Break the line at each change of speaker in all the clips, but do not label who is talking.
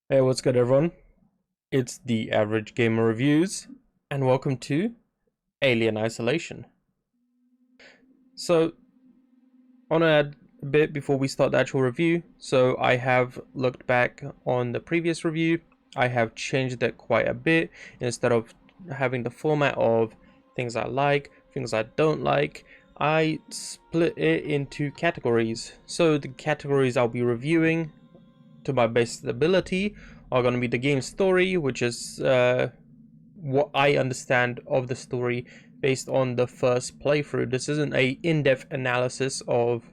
Hey, what's good, everyone? It's the Average Gamer Reviews, and welcome to Alien Isolation. So, I want to add a bit before we start the actual review. So, I have looked back on the previous review. I have changed it quite a bit. Instead of having the format of things I like, things I don't like, I split it into categories. So, the categories I'll be reviewing to my best ability are going to be the game story, which is what I understand of the story based on the first playthrough. This isn't a in-depth analysis of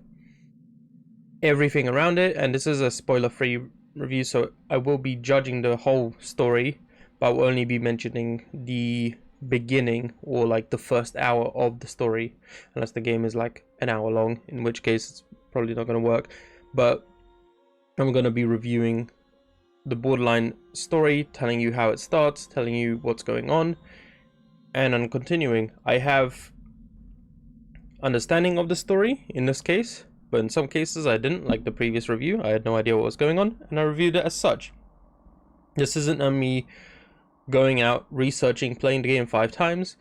everything around it, and this is a spoiler-free review, so I will be judging the whole story, but I will only be mentioning the beginning or like the first hour of the story, unless the game is like an hour long, in which case it's probably not going to work. But I'm going to be reviewing the borderline story, telling you how it starts, telling you what's going on, and I'm continuing. I have understanding of the story in this case, but in some cases I didn't, like the previous review. I had no idea what was going on, and I reviewed it as such. This isn't me going out researching, playing the game 5 times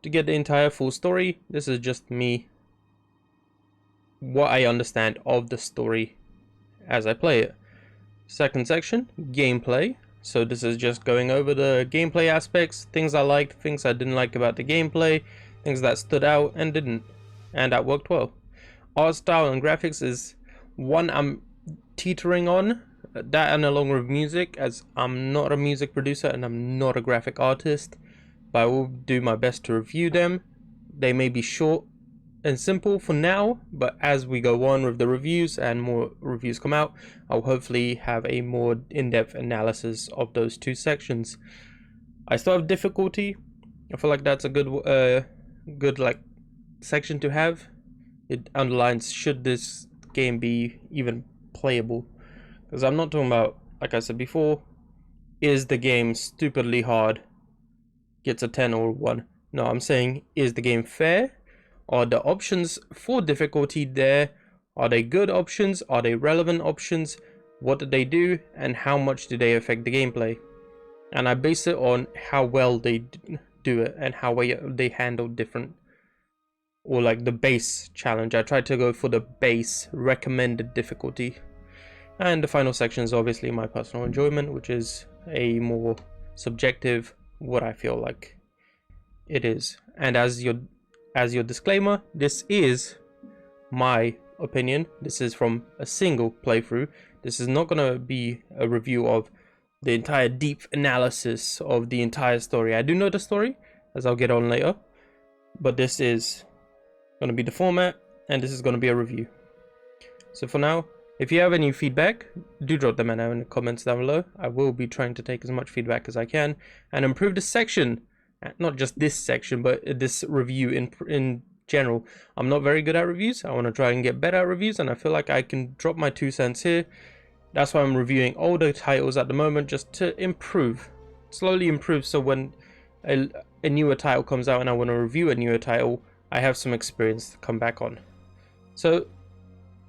to get the entire full story. This is just me, what I understand of the story as I play it. Second section, gameplay. So this is just going over the gameplay aspects, things I liked, things I didn't like about the gameplay, things that stood out and didn't, and that worked well. Art style and graphics is one I'm teetering on, that and along with music, as I'm not a music producer and I'm not a graphic artist, but I will do my best to review them. They may be short and simple for now, but as we go on with the reviews and more reviews come out, I'll hopefully have a more in-depth analysis of those two sections. I still have difficulty. I feel like that's a good like section to have. It underlines should this game be even playable, because I'm not talking about, like I said before, is the game stupidly hard, gets a 10 or 1. No, I'm saying, is the game fair? Are the options for difficulty there? Are they good options? Are they relevant options? What did they do? And how much do they affect the gameplay? And I base it on how well they do it and how well they handle different, or like the base challenge. I tried to go for the base recommended difficulty. And the final section is obviously my personal enjoyment, which is a more subjective, what I feel like it is. And as your disclaimer, this is my opinion. This is from a single playthrough. This is not going to be a review of the entire deep analysis of the entire story. I do know the story, as I'll get on later, but this is going to be the format, and this is going to be a review. So for now, if you have any feedback, do drop them in the comments down below. I will be trying to take as much feedback as I can and improve the section. Not just this section, but this review in general. I'm not very good at reviews. I want to try and get better at reviews, and I feel like I can drop my 2 cents here. That's why I'm reviewing older titles at the moment, just to improve, slowly improve, so when a newer title comes out and I want to review a newer title, I have some experience to come back on. So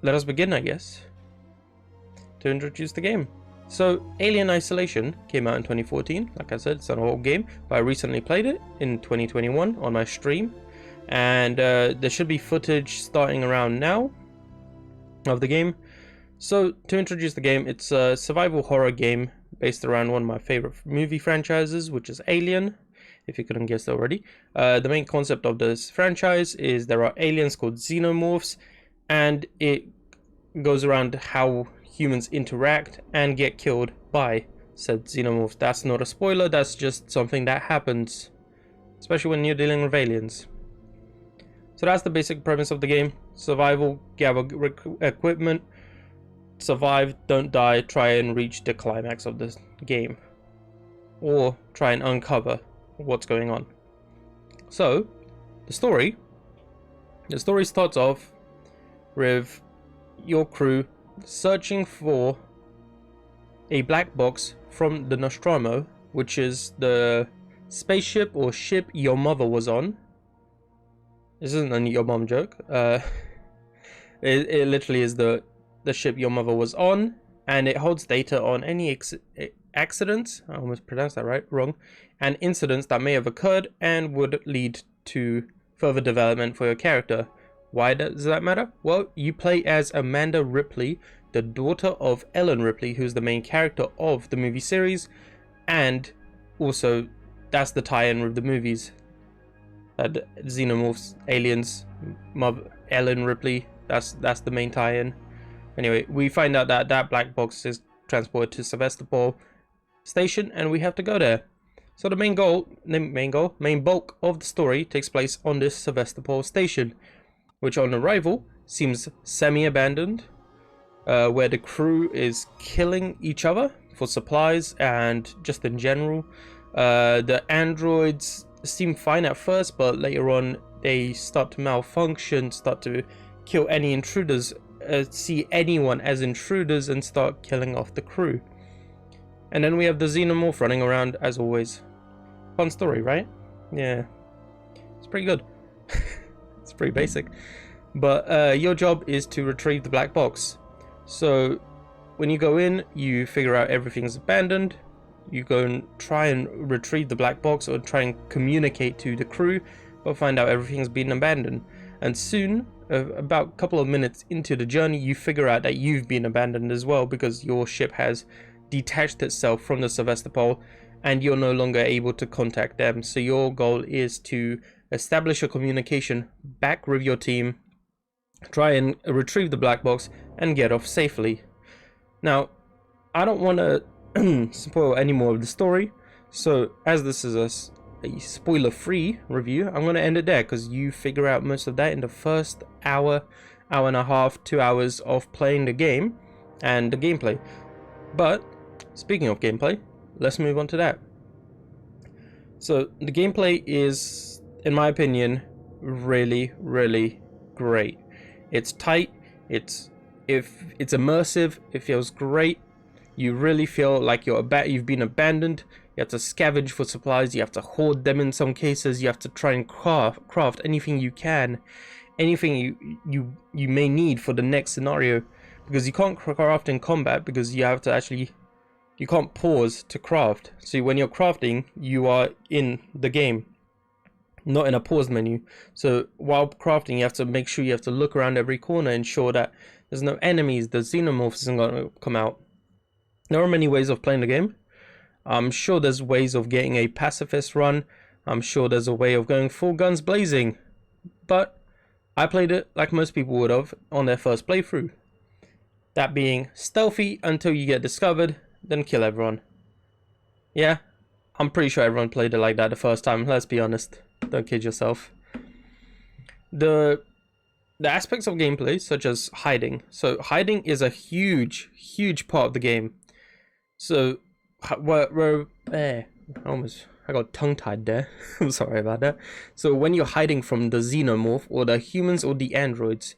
let us begin, I guess, to introduce the game. So, Alien Isolation came out in 2014. Like I said, it's an old game, but I recently played it in 2021 on my stream, and there should be footage starting around now of the game. So, to introduce the game, it's a survival horror game based around one of my favorite movie franchises, which is Alien, if you couldn't guess already. The main concept of this franchise is there are aliens called xenomorphs, and it goes around how humans interact and get killed by said xenomorphs. That's not a spoiler, that's just something that happens, especially when you're dealing with aliens. So that's the basic premise of the game. Survival, gather equipment, survive, don't die, try and reach the climax of the game, or try and uncover what's going on. So the story starts off with your crew searching for a black box from the Nostromo, which is the spaceship or ship your mother was on. This isn't a your mom joke. It literally is the ship your mother was on, and it holds data on any accidents, I almost pronounced that wrong, and incidents that may have occurred and would lead to further development for your character. Why does that matter? Well, you play as Amanda Ripley, the daughter of Ellen Ripley, who's the main character of the movie series, and also that's the tie-in with the movies. Xenomorphs, aliens, mother Ellen Ripley, that's the main tie-in. Anyway, we find out that that black box is transported to Sevastopol station, and we have to go there. So the main bulk of the story takes place on this Sevastopol station, which on arrival seems semi-abandoned, where the crew is killing each other for supplies and just in general. The androids seem fine at first, but later on they start to malfunction, start to kill any intruders, see anyone as intruders, and start killing off the crew. And then we have the Xenomorph running around as always. Fun story, right? Yeah, it's pretty good. It's pretty basic, but your job is to retrieve the black box. So when you go in, you figure out everything's abandoned. You go and try and retrieve the black box, or try and communicate to the crew, but find out everything's been abandoned. And soon, about a couple of minutes into the journey, you figure out that you've been abandoned as well, because your ship has detached itself from the Sevastopol and you're no longer able to contact them. So your goal is to establish a communication back with your team, try and retrieve the black box, and get off safely. Now, I don't want to spoil any more of the story, so as this is a spoiler-free review, I'm going to end it there, because you figure out most of that in the first hour and a half, 2 hours of playing the game and the gameplay. But speaking of gameplay, let's move on to that. So the gameplay is, in my opinion, really, really great. It's tight, it's immersive, it feels great. You really feel like you've been abandoned. You have to scavenge for supplies, you have to hoard them in some cases, you have to try and craft anything you can, anything you may need for the next scenario, because you can't craft in combat, because you have to actually, you can't pause to craft. So when you're crafting, you are in the game, not in a pause menu. So while crafting, you have to make sure you have to look around every corner, ensure that there's no enemies, the Xenomorph isn't going to come out. There are many ways of playing the game. I'm sure there's ways of getting a pacifist run. I'm sure there's a way of going full guns blazing. But I played it like most people would have on their first playthrough. That being stealthy until you get discovered, then kill everyone. Yeah, I'm pretty sure everyone played it like that the first time, let's be honest. Don't kid yourself. The aspects of gameplay, such as hiding. So hiding is a huge part of the game. So I got tongue-tied there. I'm sorry about that. So when you're hiding from the Xenomorph or the humans or the androids,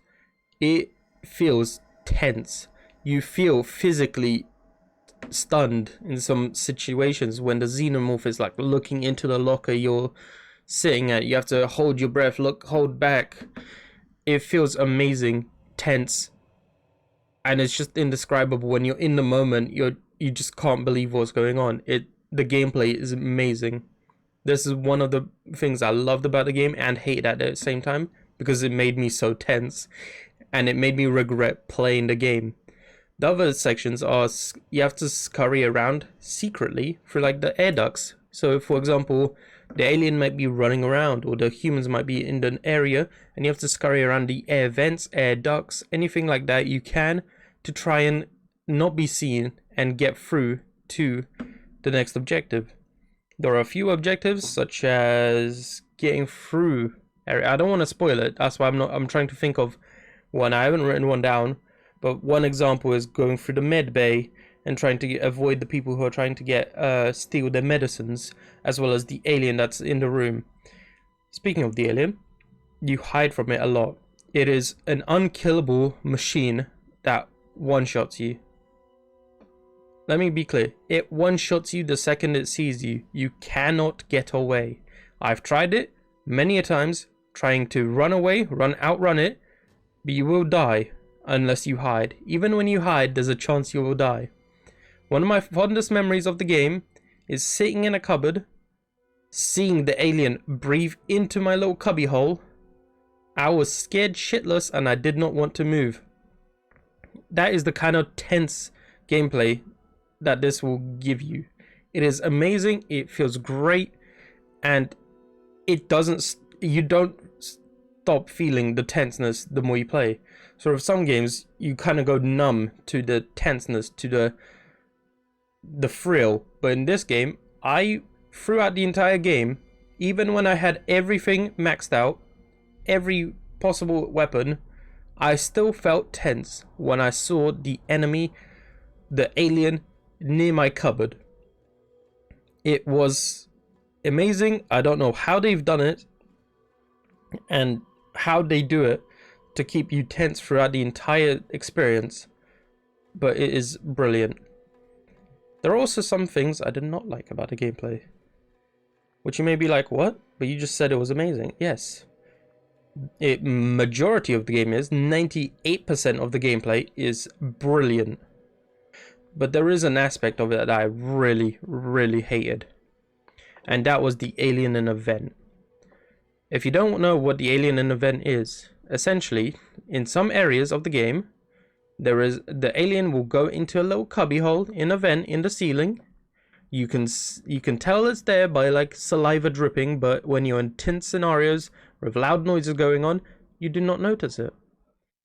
it feels tense. You feel physically stunned in some situations when the Xenomorph is like looking into the locker you're sitting at. You have to hold your breath, hold back. It feels amazing, tense, and it's just indescribable. When you're in the moment, you just can't believe what's going on. The gameplay is amazing. This is one of the things I loved about the game and hated at the same time, because it made me so tense and it made me regret playing the game. The other sections are you have to scurry around secretly through like the air ducts. So for example, the alien might be running around, or the humans might be in an area, and you have to scurry around the air vents, air ducts, anything like that you can, to try and not be seen and get through to the next objective. There are a few objectives, such as getting through area. I don't want to spoil it, that's why I'm trying to think of one. I haven't written one down, but one example is going through the med bay and trying to avoid the people who are trying to steal their medicines, as well as the alien that's in the room. Speaking of the alien, you hide from it a lot. It is an unkillable machine that one-shots you. Let me be clear, it one-shots you the second it sees you. You cannot get away. I've tried it many a times, trying to run away, outrun it, but you will die unless you hide. Even when you hide, there's a chance you will die. One of my fondest memories of the game is sitting in a cupboard, seeing the alien breathe into my little cubby hole. I was scared shitless and I did not want to move. That is the kind of tense gameplay that this will give you. It is amazing, it feels great, and you don't stop feeling the tenseness the more you play. So with some games, you kind of go numb to the tenseness, to the thrill. But in this game, throughout the entire game, even when I had everything maxed out, every possible weapon, I still felt tense when I saw the enemy, the alien, near my cupboard. It was amazing. I don't know how they've done it and how they do it to keep you tense throughout the entire experience, but it is brilliant. There are also some things I did not like about the gameplay, which you may be like, what? But you just said it was amazing. Yes. Majority of the game is, 98% of the gameplay is brilliant. But there is an aspect of it that I really, really hated. And that was the alien in event. If you don't know what the alien in event is, essentially, in some areas of the game, the alien will go into a little cubby hole in a vent in the ceiling. You can tell it's there by like saliva dripping, but when you're in tense scenarios with loud noises going on, you do not notice it.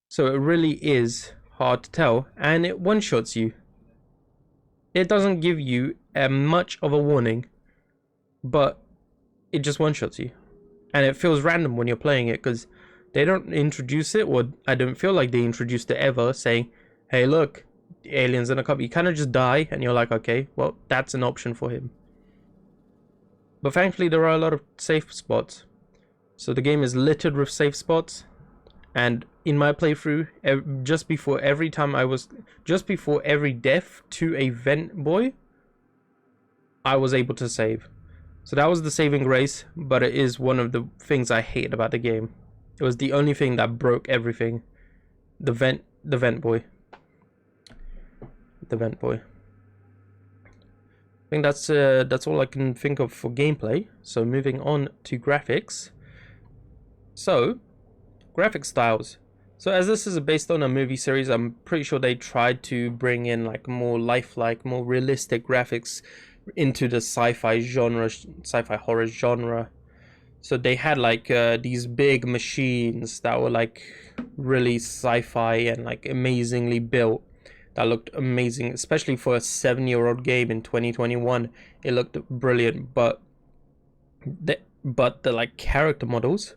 So it really is hard to tell, and it one-shots you. It doesn't give you much of a warning, but it just one-shots you. And it feels random when you're playing it, because they don't introduce it, or I don't feel like they introduced it ever, saying, hey look, the alien's in a cup. You kind of just die, and you're like, okay, well, that's an option for him. But thankfully, there are a lot of safe spots. So the game is littered with safe spots. And in my playthrough, just before every death to a vent boy, I was able to save. So that was the saving grace, but it is one of the things I hate about the game. It was the only thing that broke everything. The vent boy. The vent boy. I think that's all I can think of for gameplay. So moving on to graphics. So, graphic styles. So as this is based on a movie series, I'm pretty sure they tried to bring in like more lifelike, more realistic graphics into the sci-fi horror genre. So they had like these big machines that were like really sci-fi and like amazingly built, that looked amazing, especially for a 7-year-old game in 2021. It looked brilliant, but the like character models.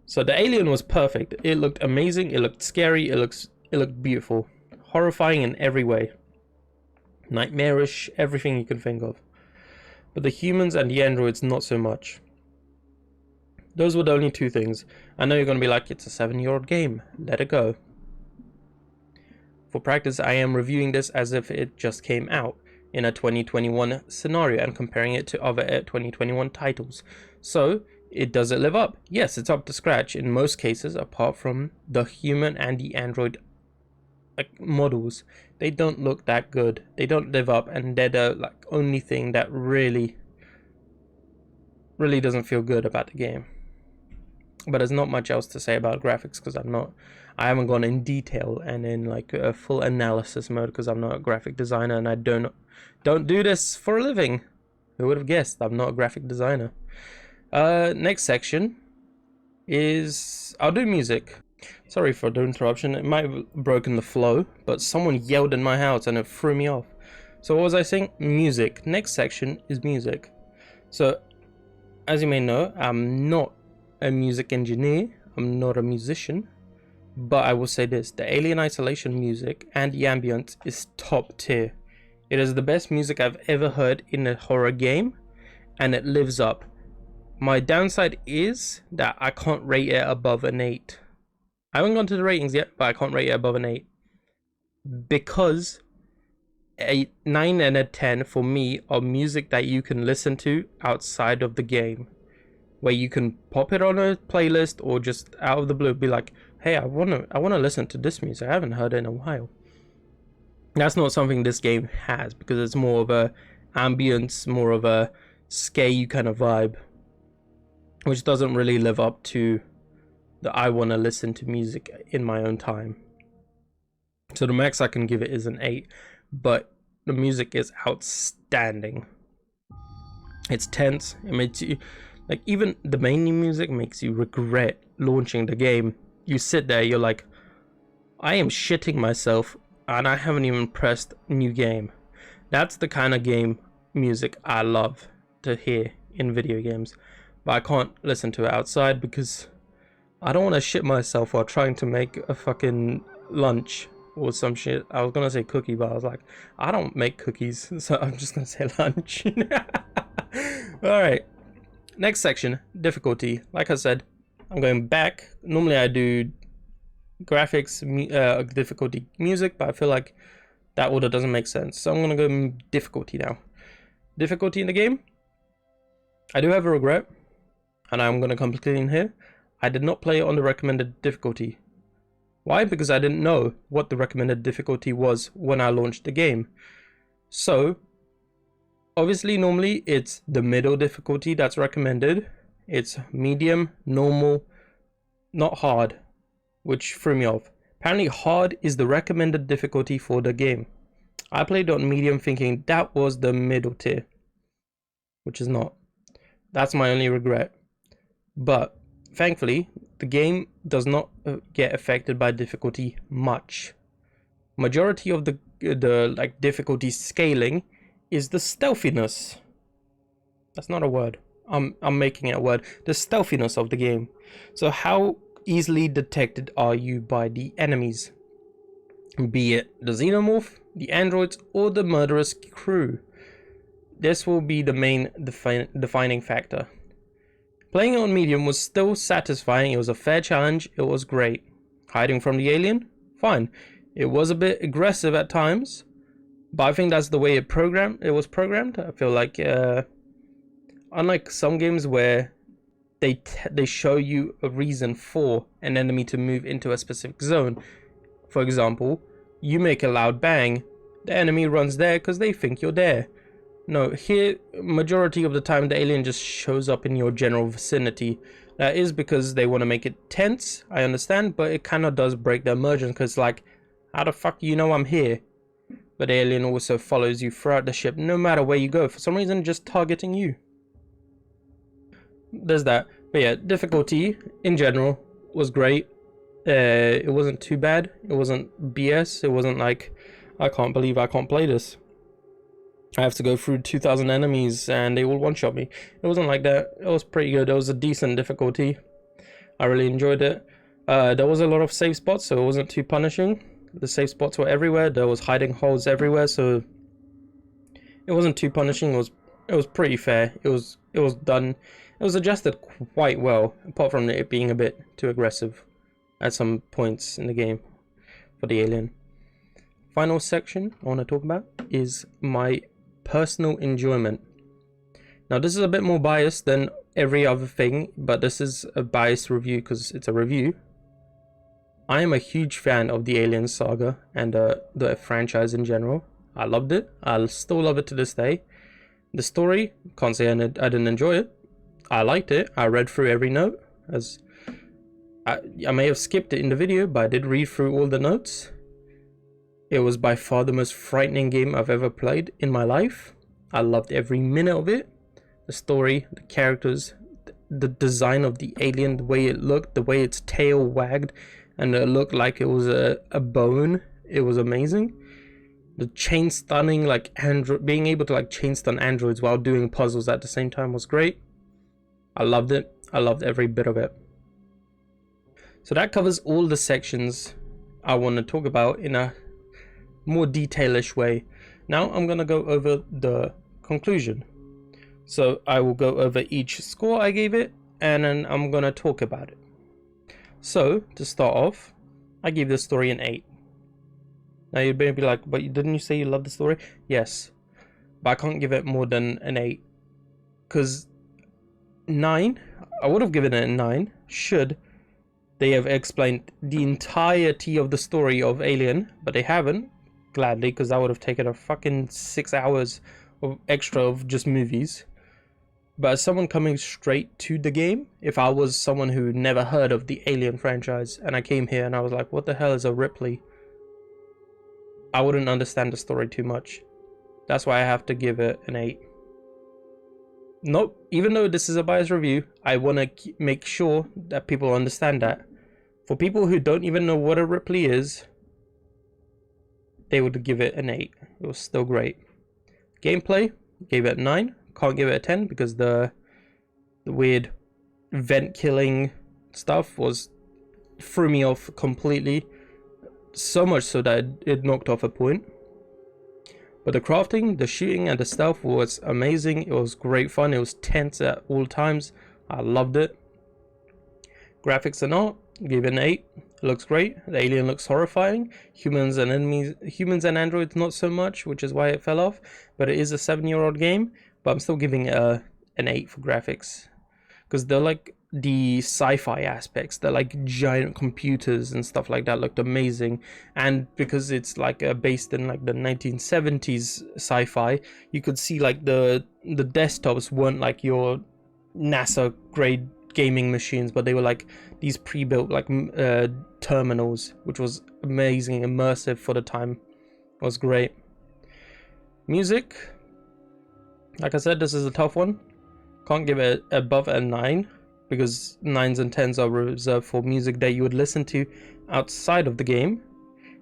So the alien was perfect. It looked amazing. It looked scary. It looked beautiful, horrifying in every way, nightmarish, everything you can think of. But the humans and the androids, not so much. Those were the only two things. I know you're gonna be like, it's a 7-year-old game, let it go. For practice, I am reviewing this as if it just came out in a 2021 scenario and comparing it to other 2021 titles. So, does it live up? Yes, it's up to scratch in most cases, apart from the human and the android models. They don't look that good. They don't live up, and they're the like only thing that really doesn't feel good about the game. But there's not much else to say about graphics, because I haven't gone in detail and in like a full analysis mode, because I'm not a graphic designer and I don't do this for a living. Who would have guessed? I'm not a graphic designer. Next section is I'll do music. Sorry for the interruption. It might have broken the flow, but someone yelled in my house and it threw me off. So what was I saying? Music. Next section is music. So as you may know, I'm not a music engineer. I'm not a musician. But I will say this, the Alien Isolation music and the ambience is top tier. It is the best music I've ever heard in a horror game, and it lives up. My downside is that I can't rate it above an 8. I haven't gone to the ratings yet, but I can't rate it above an 8. Because a 9 and a 10 for me are music that you can listen to outside of the game. Where you can pop it on a playlist or just out of the blue be like, hey, I wanna listen to this music. I haven't heard it in a while. That's not something this game has, because it's more of a ambience, more of a scary kind of vibe, which doesn't really live up to the I want to listen to music in my own time. So the max I can give it is an 8, but the music is outstanding. It's tense. It makes you, like, even the main music makes you regret launching the game. You sit there, you're like, I am shitting myself and I haven't even pressed new game. That's the kind of game music I love to hear in video games, but I can't listen to it outside because I don't want to shit myself while trying to make a fucking lunch or some shit. I was gonna say cookie, but I was like, I don't make cookies, so I'm just gonna say lunch. Alright, next section, difficulty. Like I said, I'm going back. Normally I do graphics, difficulty, music, but I feel like that order doesn't make sense, so I'm gonna go difficulty now. Difficulty in the game, I do have a regret, and I'm gonna come clean here. I did not play it on the recommended difficulty. Why? Because I didn't know what the recommended difficulty was when I launched the game. So obviously normally it's the middle difficulty that's recommended. It's medium, normal, not hard, which threw me off. Apparently hard is the recommended difficulty for the game. I played on medium thinking that was the middle tier, which is not. That's my only regret. But thankfully, the game does not get affected by difficulty much. Majority of the like difficulty scaling is the stealthiness. That's not a word. I'm making it a word. The stealthiness of the game. So how easily detected are you by the enemies, be it the xenomorph, the androids, or the murderous crew? This will be the main defining factor. Playing on medium was still satisfying. It was a fair challenge. It was great. Hiding from the alien, fine. It was a bit aggressive at times, but I think that's the way it was programmed. I feel like unlike some games where they show you a reason for an enemy to move into a specific zone. For example, you make a loud bang, the enemy runs there because they think you're there. No, here, majority of the time, the alien just shows up in your general vicinity. That is because they want to make it tense, I understand, but it kind of does break the immersion, because, like, how the fuck do you know I'm here? But the alien also follows you throughout the ship, no matter where you go, for some reason, just targeting you. There's that. But yeah, difficulty, in general, was great. It wasn't too bad. It wasn't BS. It wasn't like, I can't believe I can't play this. I have to go through 2,000 enemies and they will one-shot me. It wasn't like that. It was pretty good. It was a decent difficulty. I really enjoyed it. There was a lot of safe spots, so it wasn't too punishing. The safe spots were everywhere. There was hiding holes everywhere, so it wasn't too punishing. It was pretty fair. It was done. It was adjusted quite well, apart from it being a bit too aggressive at some points in the game for the alien. Final section I want to talk about is my personal enjoyment. Now this is a bit more biased than every other thing, but this is a biased review because it's a review. I am a huge fan of the Alien Saga and the franchise in general. I loved it. I'll still love it to this day. The story, can't say I didn't enjoy it. I liked it. I read through every note. As I may have skipped it in the video, but I did read through all the notes. It was by far the most frightening game I've ever played in my life. I loved every minute of it. The story, the characters, the design of the alien, the way it looked, the way its tail wagged, and it looked like it was a bone. It was amazing. The chain stunning, like being able to like chain stun androids while doing puzzles at the same time was great. I loved it. I loved every bit of it. So that covers all the sections I want to talk about in a more detailish way. Now I'm gonna go over the conclusion. So I will go over each score I gave it, and then I'm gonna talk about it. So to start off, I gave the story an 8. Now you'd be like, but didn't you say you love the story? Yes, but I can't give it more than an 8, because 9, I would have given it a 9, should, they have explained the entirety of the story of Alien, but they haven't, gladly, because that would have taken a fucking 6 hours of extra of just movies. But as someone coming straight to the game, if I was someone who never heard of the Alien franchise and I came here and I was like, what the hell is a Ripley? I wouldn't understand the story too much. That's why I have to give it an 8. Nope, even though this is a biased review, I want to make sure that people understand that. For people who don't even know what a Ripley is, they would give it an 8. It was still great. Gameplay, gave it a 9. Can't give it a 10 because the weird vent killing stuff threw me off completely. So much so that it knocked off a point. But the crafting, the shooting, and the stealth was amazing. It was great fun. It was tense at all times. I loved it. Graphics and art, gave it an 8. It looks great. The alien looks horrifying. Humans and androids not so much, which is why it fell off. But it is a 7-year-old game. But I'm still giving it an 8 for graphics. Because they're like the sci-fi aspects. They're like giant computers and stuff like that looked amazing. And because it's like based in like the 1970s sci-fi, you could see like the desktops weren't like your NASA grade gaming machines, but they were like these pre-built like terminals, which was amazing, immersive for the time. It was great. Music, like I said, this is a tough one. Can't give it above a 9 because 9s and 10s are reserved for music that you would listen to outside of the game.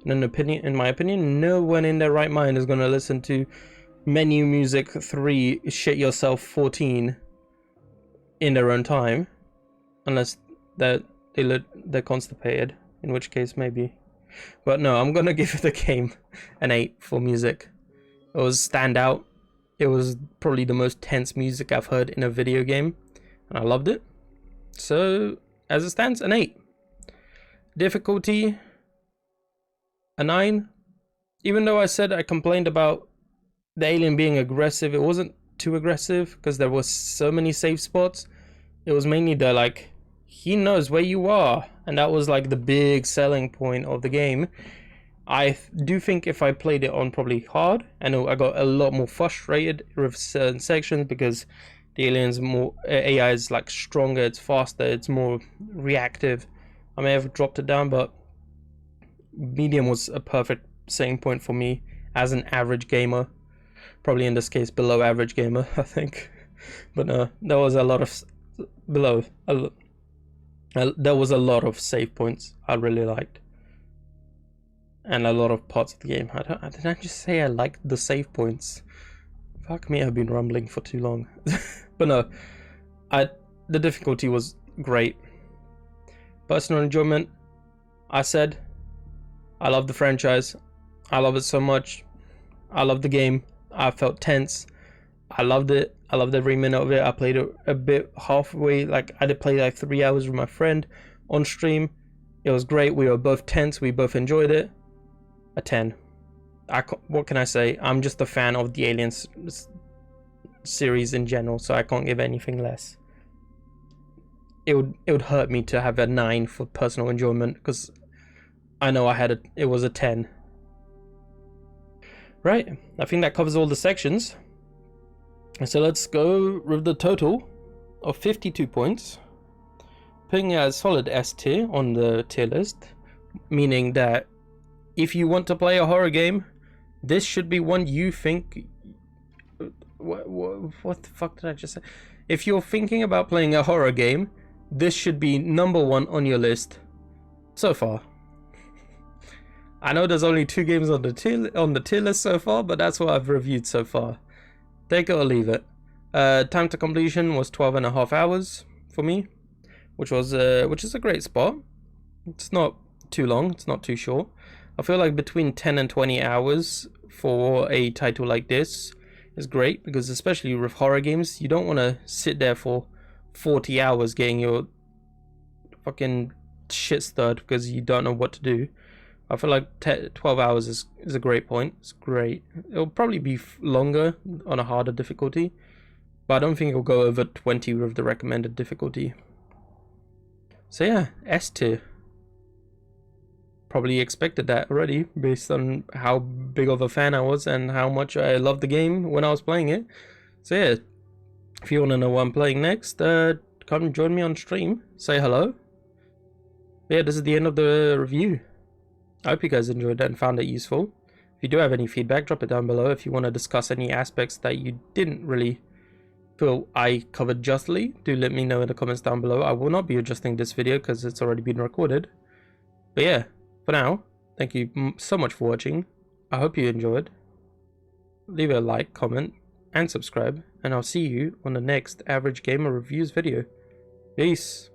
And in my opinion, no one in their right mind is going to listen to Menu Music 3 Shit Yourself 14 in their own time, unless they're constipated, in which case maybe. But no, I'm gonna give the game an 8 for music. It was standout. It was probably the most tense music I've heard in a video game, and I loved it. So as it stands, an 8. Difficulty, a 9. Even though I said I complained about the alien being aggressive, it wasn't too aggressive because there was so many safe spots. It was mainly the like, he knows where you are, and that was like the big selling point of the game. I do think if I played it on probably hard, I know I got a lot more frustrated with certain sections because the alien's more AI is like stronger, it's faster, it's more reactive. I may have dropped it down, but medium was a perfect setting point for me as an average gamer. Probably in this case below average gamer, I think. But no, there was a lot of there was a lot of save points I really liked, and a lot of parts of the game. Did I just say I liked the save points? Fuck me, I've been rambling for too long. But no, the difficulty was great. Personal enjoyment, I said I love the franchise. I love it so much. I love the game. I felt tense. I loved it. I loved every minute of it. I played it a bit halfway. Like I did play like 3 hours with my friend on stream. It was great. We were both tense. We both enjoyed it. A 10. What can I say? I'm just a fan of the Aliens series in general, so I can't give anything less. It would hurt me to have a 9 for personal enjoyment because I know it was a 10. Right, I think that covers all the sections. So let's go with the total of 52 points, putting it as solid S tier on the tier list, meaning that if you want to play a horror game, this should be one you think... What the fuck did I just say? If you're thinking about playing a horror game, this should be number 1 on your list so far. I know there's only 2 games on the tier list so far, but that's what I've reviewed so far. Take it or leave it. Time to completion was 12.5 hours for me, which is a great spot. It's not too long, it's not too short. I feel like between 10 and 20 hours for a title like this is great, because especially with horror games, you don't want to sit there for 40 hours getting your fucking shit stirred because you don't know what to do. I feel like 12 hours is a great point. It's great. It'll probably be longer on a harder difficulty, but I don't think it'll go over 20 with the recommended difficulty. So yeah, S tier. Probably expected that already based on how big of a fan I was and how much I loved the game when I was playing it. So yeah, if you want to know what I'm playing next, come join me on stream, say hello. But yeah, this is the end of the review. I hope you guys enjoyed it and found it useful. If you do have any feedback, drop it down below. If you want to discuss any aspects that you didn't really feel I covered justly, do let me know in the comments down below. I will not be adjusting this video because it's already been recorded. But yeah, for now, thank you so much for watching. I hope you enjoyed. Leave a like, comment, and subscribe, and I'll see you on the next Average Gamer Reviews video. Peace.